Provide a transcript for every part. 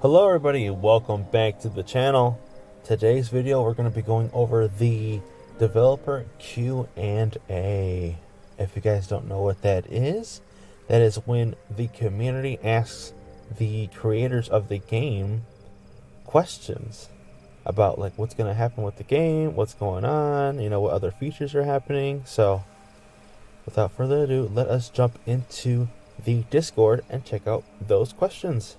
Hello everybody, welcome back to the channel. Today's video we're going to be going over the developer Q&A. If you guys don't know what that is when the community asks the creators of the game questions about like what's going to happen with the game, what's going on, what other features are happening. So without further ado, let us jump into the Discord and check out those questions.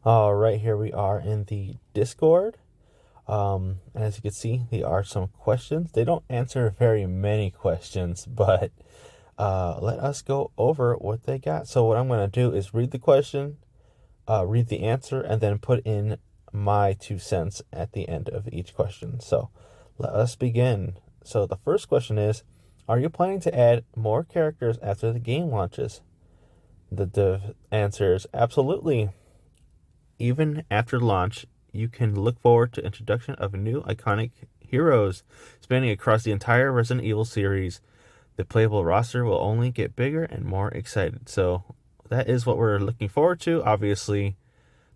All right, here we are in the Discord. And as you can see, there are some questions. They don't answer very many questions, but let us go over what they got. So what I'm going to do is read the question, read the answer, and then put in my 2 cents at the end of each question. So let us begin. So the first question is, are you planning to add more characters after the game launches? The answer is absolutely. Even after launch, you can look forward to introduction of new iconic heroes spanning across the entire Resident Evil series. The playable roster will only get bigger and more excited. So that is what we're looking forward to. Obviously,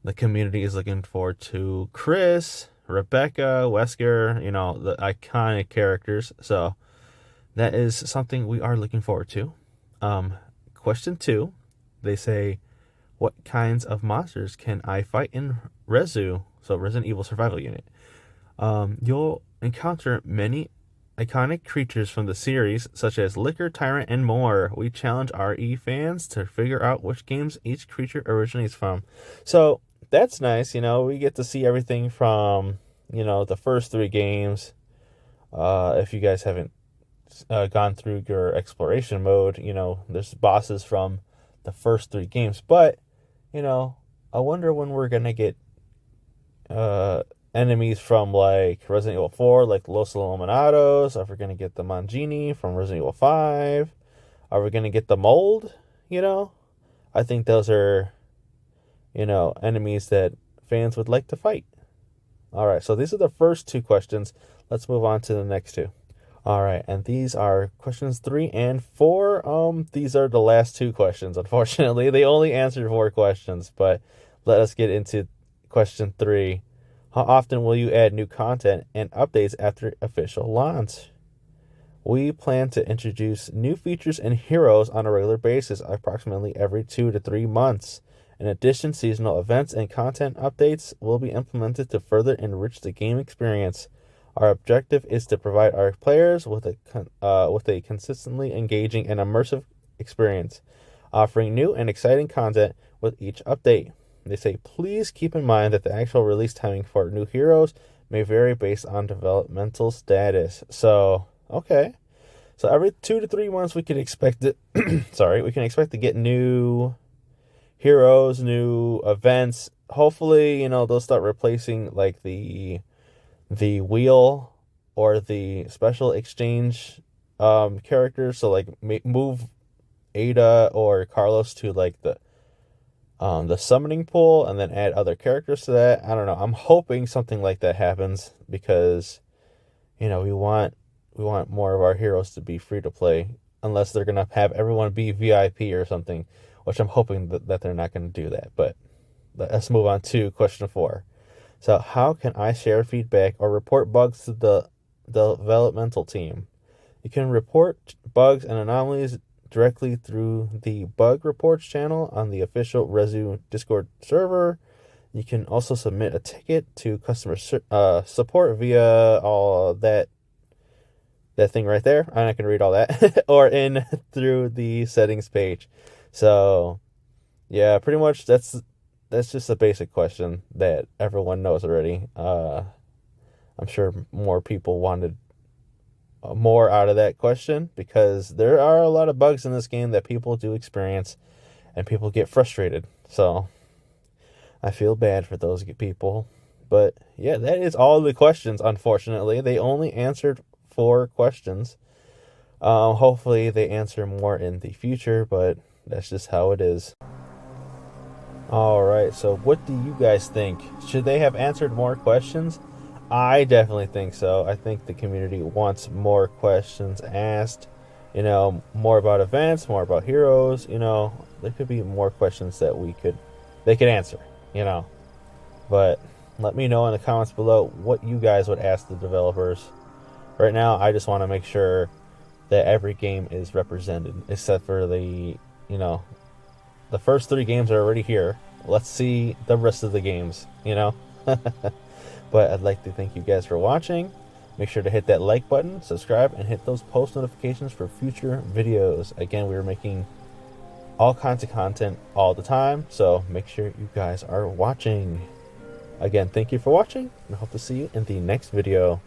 the community is looking forward to Chris, Rebecca, Wesker, the iconic characters. So that is something we are looking forward to. Question 2, they say, what kinds of monsters can I fight in Resu? So Resident Evil Survival Unit. You'll encounter many iconic creatures from the series, such as Licker, Tyrant, and more. We challenge RE fans to figure out which games each creature originates from. So that's nice. We get to see everything from, the first 3 games. If you guys haven't gone through your exploration mode, there's bosses from the first 3 games. But I wonder when we're gonna get enemies from like Resident Evil 4, like Los Illuminados. Are we gonna get the Mangini from Resident Evil 5? Are we gonna get the Mold? I think those are, enemies that fans would like to fight. All right, so these are the first 2 questions. Let's move on to the next 2. All right, and these are questions 3 and 4. These are the last 2 questions, unfortunately. They only answered 4 questions, but let us get into question 3. How often will you add new content and updates after official launch? We plan to introduce new features and heroes on a regular basis, approximately every 2 to 3 months. In addition, seasonal events and content updates will be implemented to further enrich the game experience. Our objective is to provide our players with a consistently engaging and immersive experience, offering new and exciting content with each update. They say, please keep in mind that the actual release timing for new heroes may vary based on developmental status. So, okay. So every 2 to 3 months we can expect it. We can expect to get new heroes, new events. Hopefully, they'll start replacing like the wheel or the special exchange characters. So like move Ada or Carlos to like the summoning pool and then add other characters to that. I don't know. I'm hoping something like that happens because we want more of our heroes to be free to play, unless they're gonna have everyone be VIP or something, which I'm hoping that they're not gonna do that. But let's move on to question 4. So how can I share feedback or report bugs to the developmental team? You can report bugs and anomalies directly through the bug reports channel on the official Resu Discord server. You can also submit a ticket to customer support via all that thing right there. I'm not going to read all that. Or in through the settings page. So yeah, pretty much that's just a basic question that everyone knows already. I'm sure more people wanted more out of that question because there are a lot of bugs in this game that people do experience and people get frustrated. So I feel bad for those people. But yeah, that is all the questions, unfortunately. They only answered 4 questions. Hopefully they answer more in the future, but that's just how it is. All right, so what do you guys think? Should they have answered more questions? I definitely think so. I think the community wants more questions asked, more about events, more about heroes, there could be more questions that they could answer, But let me know in the comments below what you guys would ask the developers. Right now, I just want to make sure that every game is represented, except for the, you know, the first 3 games are already here. Let's see the rest of the games, you know? But I'd like to thank you guys for watching. Make sure to hit that like button, subscribe, and hit those post notifications for future videos. Again, we're making all kinds of content all the time, so make sure you guys are watching. Again, thank you for watching, and I hope to see you in the next video.